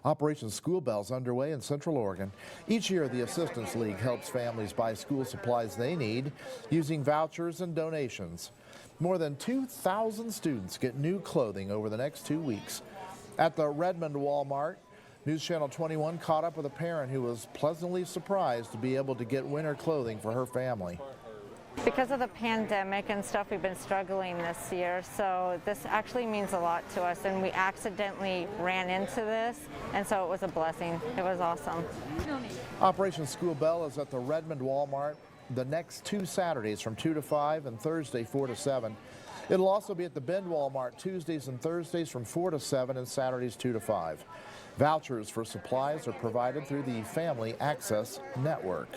Operation School Bell is underway in Central Oregon. Each year, the Assistance League helps families buy school supplies they need using vouchers and donations. More than 2,000 students get new clothing over the next 2 weeks. At the Redmond Walmart, News Channel 21 caught up with a parent who was pleasantly surprised to be able to get winter clothing for her family. Because of the pandemic and stuff, we've been struggling this year, so this actually means a lot to us, and we accidentally ran into this, and so it was a blessing. It was awesome. Operation School Bell is at the Redmond Walmart the next 2 Saturdays from 2 to 5 and Thursday 4 to 7. It'll also be at the Bend Walmart Tuesdays and Thursdays from 4 to 7 and Saturdays 2 to 5. Vouchers for supplies are provided through the Family Access Network.